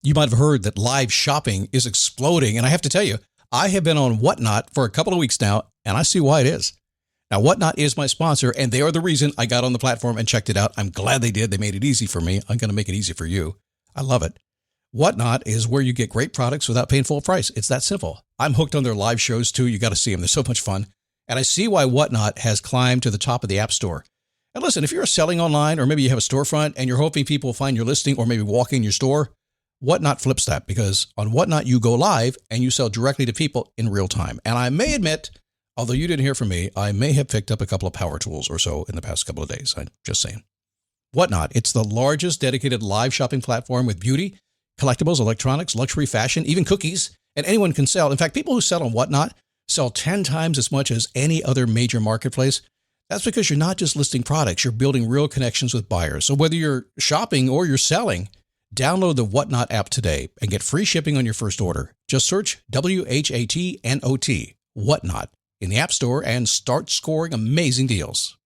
You might have heard that live shopping is exploding. And I have to tell you, I have been on Whatnot for a couple of weeks now, and I see why it is. Now, Whatnot is my sponsor, and they are the reason I got on the platform and checked it out. I'm glad they did. They made it easy for me. I'm going to make it easy for you. I love it. Whatnot is where you get great products without paying full price. It's that simple. I'm hooked on their live shows, too. You got to see them. They're so much fun. And I see why Whatnot has climbed to the top of the App Store. And listen, if you're selling online, or maybe you have a storefront and you're hoping people will find your listing or maybe walk in your store, Whatnot flips that, because on Whatnot, you go live and you sell directly to people in real time. And I may admit, although you didn't hear from me, I may have picked up a couple of power tools or so in the past couple of days. I'm just saying. Whatnot, it's the largest dedicated live shopping platform with beauty, collectibles, electronics, luxury, fashion, even cookies, and anyone can sell. In fact, people who sell on Whatnot sell 10 times as much as any other major marketplace. That's because you're not just listing products, you're building real connections with buyers. So whether you're shopping or you're selling, download the Whatnot app today and get free shipping on your first order. Just search WHATNOT, Whatnot, in the App Store and start scoring amazing deals.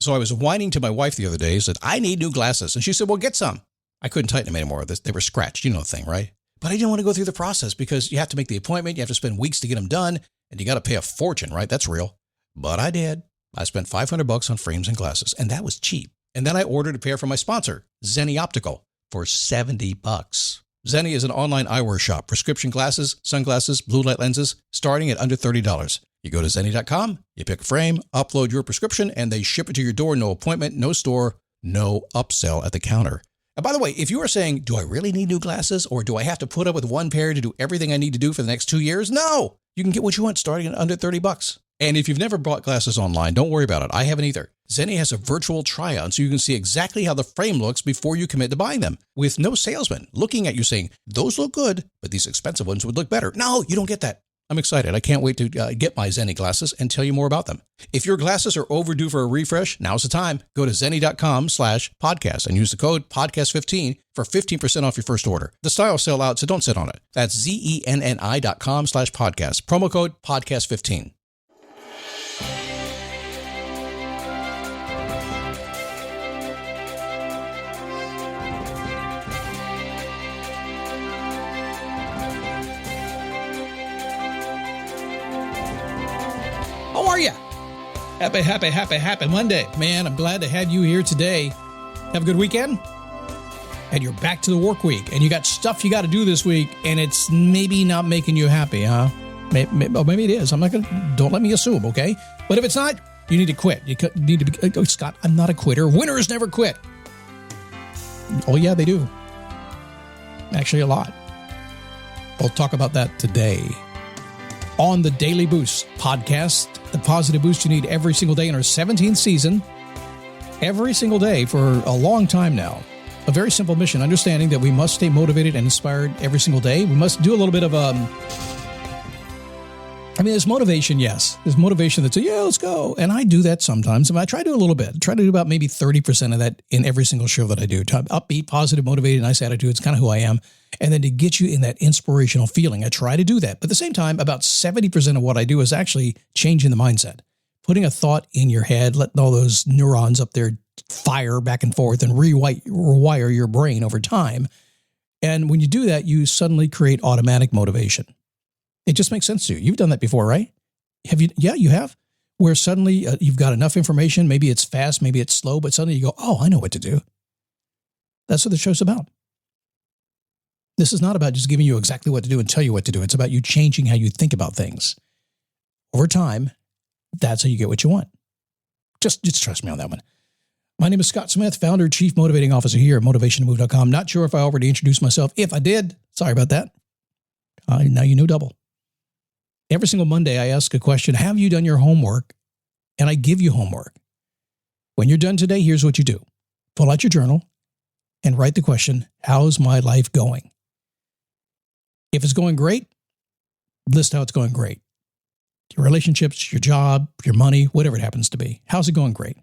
So I was whining to my wife the other day, said, I need new glasses. And she said, well, get some. I couldn't tighten them anymore. They were scratched. You know the thing, right? But I didn't want to go through the process because you have to make the appointment. You have to spend weeks to get them done. And you got to pay a fortune, right? That's real. But I did. I spent $500 on frames and glasses, and that was cheap. And then I ordered a pair from my sponsor, Zenni Optical, for $70. Zenni is an online eyewear shop, prescription glasses, sunglasses, blue light lenses, starting at under $30. You go to Zenni.com, you pick a frame, upload your prescription, and they ship it to your door. No appointment, no store, no upsell at the counter. And by the way, if you are saying, do I really need new glasses, or do I have to put up with one pair to do everything I need to do for the next 2 years? No, you can get what you want starting at under $30. And if you've never bought glasses online, don't worry about it. I haven't either. Zenni has a virtual try-on so you can see exactly how the frame looks before you commit to buying them, with no salesman looking at you saying, those look good, but these expensive ones would look better. No, you don't get that. I'm excited. I can't wait to get my Zenni glasses and tell you more about them. If your glasses are overdue for a refresh, now's the time. Go to Zenni.com/podcast and use the code podcast15 for 15% off your first order. The styles sell out, so don't sit on it. That's Zenni.com/podcast. Promo code podcast15. How are you? Happy Monday. Man, I'm glad to have you here today. Have a good weekend? And you're back to the work week, and you got stuff you got to do this week, and it's maybe not making you happy, huh? Maybe it is. Don't let me assume, okay? But if it's not, you need to quit. You need to be, Scott, I'm not a quitter. Winners never quit. Oh, yeah, they do. Actually, a lot. We'll talk about that today on the Daily Boost podcast, the positive boost you need every single day in our 17th season, every single day for a long time now. A very simple mission, understanding that we must stay motivated and inspired every single day. We must do a little bit of, there's motivation, yes. There's motivation that says, yeah, let's go. And I do that sometimes. I try to do a little bit. I try to do about maybe 30% of that in every single show that I do. Upbeat, positive, motivated, nice attitude. It's kind of who I am. And then to get you in that inspirational feeling, I try to do that. But at the same time, about 70% of what I do is actually changing the mindset. Putting a thought in your head, letting all those neurons up there fire back and forth and rewire your brain over time. And when you do that, you suddenly create automatic motivation. It just makes sense to you. You've done that before, right? Have you? Yeah, you have. Where suddenly you've got enough information. Maybe it's fast, maybe it's slow, but suddenly you go, oh, I know what to do. That's what the show's about. This is not about just giving you exactly what to do and tell you what to do. It's about you changing how you think about things. Over time, that's how you get what you want. Just trust me on that one. My name is Scott Smith, founder, chief motivating officer here at motivationtomove.com. Not sure if I already introduced myself. If I did, sorry about that. Now you know double. Every single Monday, I ask a question, have you done your homework? And I give you homework. When you're done today, here's what you do. Pull out your journal and write the question, how's my life going? If it's going great, list how it's going great. Your relationships, your job, your money, whatever it happens to be. How's it going great?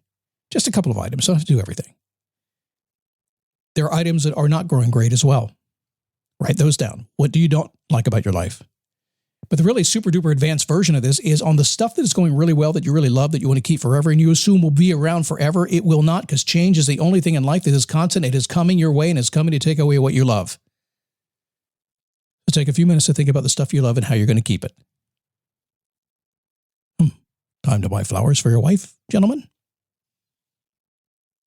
Just a couple of items. Don't have to do everything. There are items that are not going great as well. Write those down. What do you don't like about your life? But the really super duper advanced version of this is on the stuff that is going really well, that you really love, that you want to keep forever, and you assume will be around forever. It will not, because change is the only thing in life that is constant. It is coming your way, and it's coming to take away what you love. So take a few minutes to think about the stuff you love and how you're going to keep it. Time to buy flowers for your wife, gentlemen.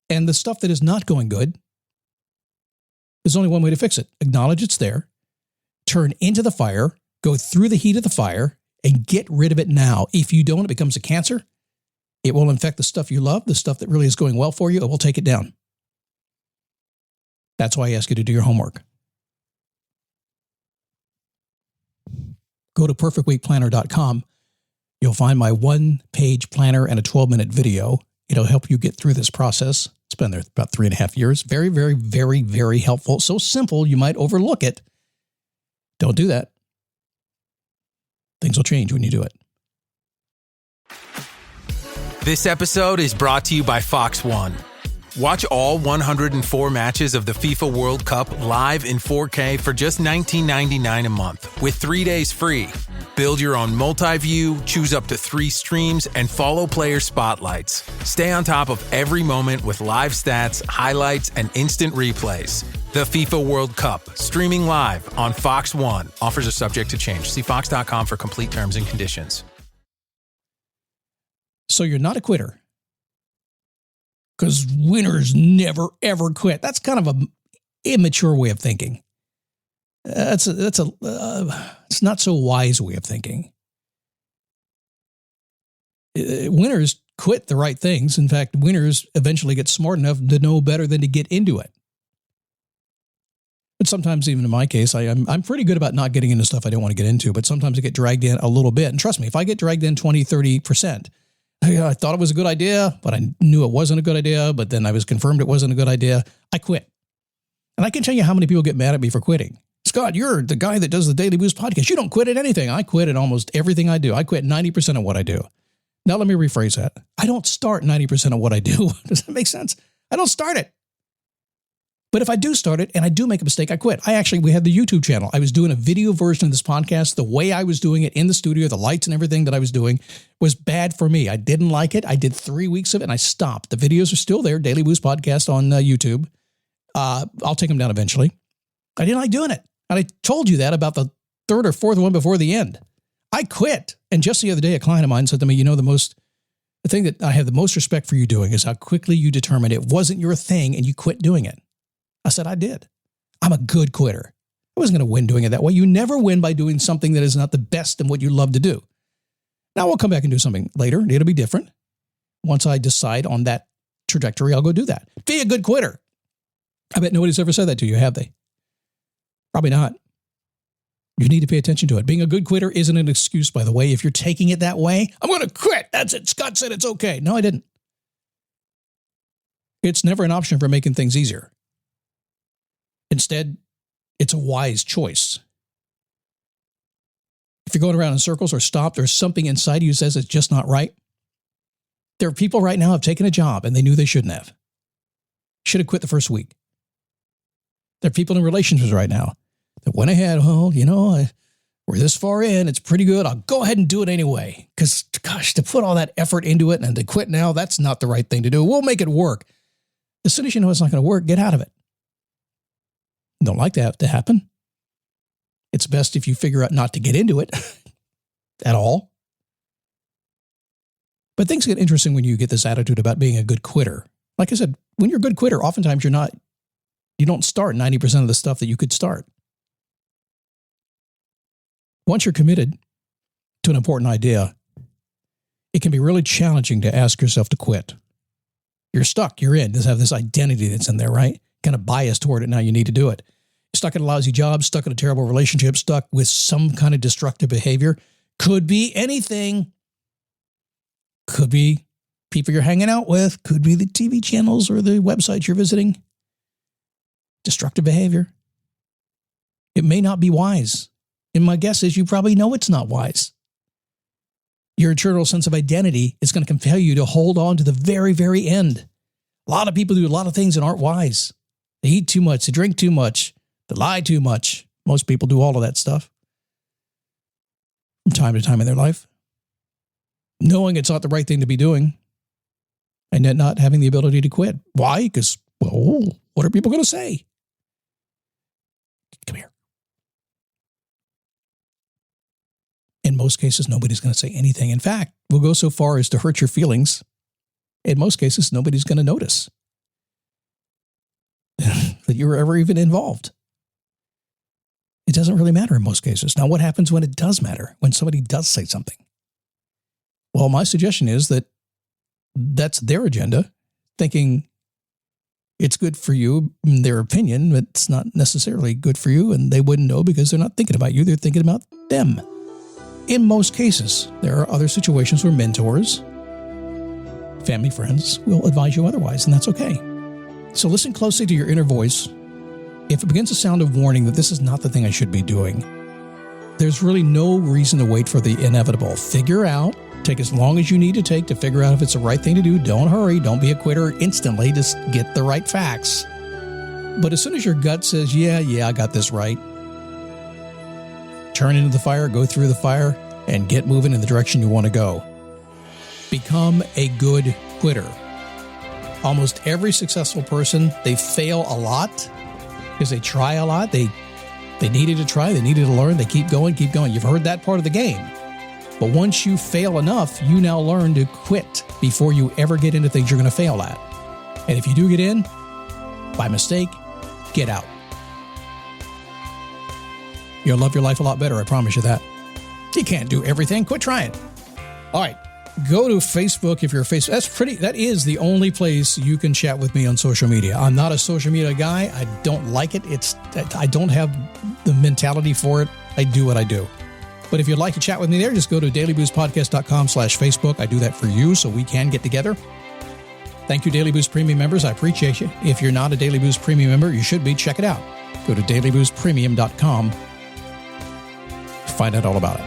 And the stuff that is not going good, there's only one way to fix it. Acknowledge it's there, turn into the fire, go through the heat of the fire, and get rid of it now. If you don't, it becomes a cancer. It will infect the stuff you love, the stuff that really is going well for you. It will take it down. That's why I ask you to do your homework. Go to perfectweekplanner.com. You'll find my 1-page planner and a 12-minute video. It'll help you get through this process. It's been there about 3.5 years. Very, very, very, very helpful. So simple, you might overlook it. Don't do that. Things will change when you do it. This episode is brought to you by Fox One. Watch all 104 matches of the FIFA World Cup live in 4K for just $19.99 a month with 3 days free. Build your own multi-view, choose up to 3 streams, and follow player spotlights. Stay on top of every moment with live stats, highlights, and instant replays. The FIFA World Cup, streaming live on Fox One. Offers are subject to change. See fox.com for complete terms and conditions. So you're not a quitter. Because winners never, ever quit. That's kind of an immature way of thinking. It's not so wise way of thinking. Winners quit the right things. In fact, winners eventually get smart enough to know better than to get into it. But sometimes, even in my case, I'm pretty good about not getting into stuff I don't want to get into, but sometimes I get dragged in a little bit. And trust me, if I get dragged in 20, 30%, I thought it was a good idea, but I knew it wasn't a good idea, but then I was confirmed it wasn't a good idea, I quit. And I can tell you how many people get mad at me for quitting. Scott, you're the guy that does the Daily Boost podcast. You don't quit at anything. I quit at almost everything I do. I quit 90% of what I do. Now let me rephrase that. I don't start 90% of what I do. Does that make sense? I don't start it. But if I do start it and I do make a mistake, I quit. We had the YouTube channel. I was doing a video version of this podcast. The way I was doing it in the studio, the lights and everything that I was doing was bad for me. I didn't like it. I did 3 weeks of it and I stopped. The videos are still there. Daily Boost podcast on YouTube. I'll take them down eventually. I didn't like doing it. And I told you that about the 3rd or 4th one before the end. I quit. And just the other day, a client of mine said to me, the thing that I have the most respect for you doing is how quickly you determined it wasn't your thing and you quit doing it. I said, I did. I'm a good quitter. I wasn't going to win doing it that way. You never win by doing something that is not the best in what you love to do. Now we'll come back and do something later. It'll be different. Once I decide on that trajectory, I'll go do that. Be a good quitter. I bet nobody's ever said that to you, have they? Probably not. You need to pay attention to it. Being a good quitter isn't an excuse, by the way. If you're taking it that way, I'm going to quit. That's it. Scott said it's okay. No, I didn't. It's never an option for making things easier. Instead, it's a wise choice. If you're going around in circles or stopped, there's something inside you says it's just not right. There are people right now who have taken a job and they knew they shouldn't have. Should have quit the first week. There are people in relationships right now that went ahead, we're this far in, it's pretty good. I'll go ahead and do it anyway. Because, gosh, to put all that effort into it and to quit now, that's not the right thing to do. We'll make it work. As soon as you know it's not going to work, get out of it. Don't like that to happen. It's best if you figure out not to get into it at all. But things get interesting when you get this attitude about being a good quitter. Like I said, when you're a good quitter, oftentimes you don't start 90% of the stuff that you could start. Once you're committed to an important idea, it can be really challenging to ask yourself to quit. You're stuck. You're in. You have this identity that's in there, right? Kind of biased toward it. Now you need to do it. Stuck in a lousy job, stuck in a terrible relationship, stuck with some kind of destructive behavior. Could be anything. Could be people you're hanging out with. Could be the TV channels or the websites you're visiting. Destructive behavior. It may not be wise. And my guess is you probably know it's not wise. Your internal sense of identity is going to compel you to hold on to the very, very end. A lot of people do a lot of things that aren't wise. They eat too much. They drink too much. They lie too much. Most people do all of that stuff from time to time in their life, knowing it's not the right thing to be doing, and yet not having the ability to quit. Why? Because, what are people going to say? Come here. most cases, nobody's going to say anything. In fact, we'll go so far as to hurt your feelings. In most cases, nobody's going to notice that you were ever even involved. It doesn't really matter in most cases. Now, what happens when it does matter, when somebody does say something? Well, my suggestion is that that's their agenda, thinking it's good for you, in their opinion, but it's not necessarily good for you, and they wouldn't know because they're not thinking about you, they're thinking about them. In most cases, there are other situations where mentors, family, friends will advise you otherwise, and that's okay. So listen closely to your inner voice. If it begins to sound a warning that this is not the thing I should be doing, there's really no reason to wait for the inevitable. Figure out, take as long as you need to take to figure out if it's the right thing to do. Don't hurry. Don't be a quitter instantly. Just get the right facts. But as soon as your gut says, yeah, I got this right, turn into the fire, go through the fire, and get moving in the direction you want to go. Become a good quitter. Almost every successful person, they fail a lot because they try a lot. They needed to try. They needed to learn. They keep going. You've heard that part of the game. But once you fail enough, you now learn to quit before you ever get into things you're going to fail at. And if you do get in, by mistake, get out. You'll love your life a lot better, I promise you that. You can't do everything. Quit trying. All right. Go to Facebook if you're a Facebook. That is the only place you can chat with me on social media. I'm not a social media guy. I don't like it. I don't have the mentality for it. I do what I do. But if you'd like to chat with me there, just go to dailyboostpodcast.com/Facebook. I do that for you so we can get together. Thank you, Daily Boost Premium members. I appreciate you. If you're not a Daily Boost Premium member, you should be. Check it out. Go to dailyboostpremium.com. Find out all about it.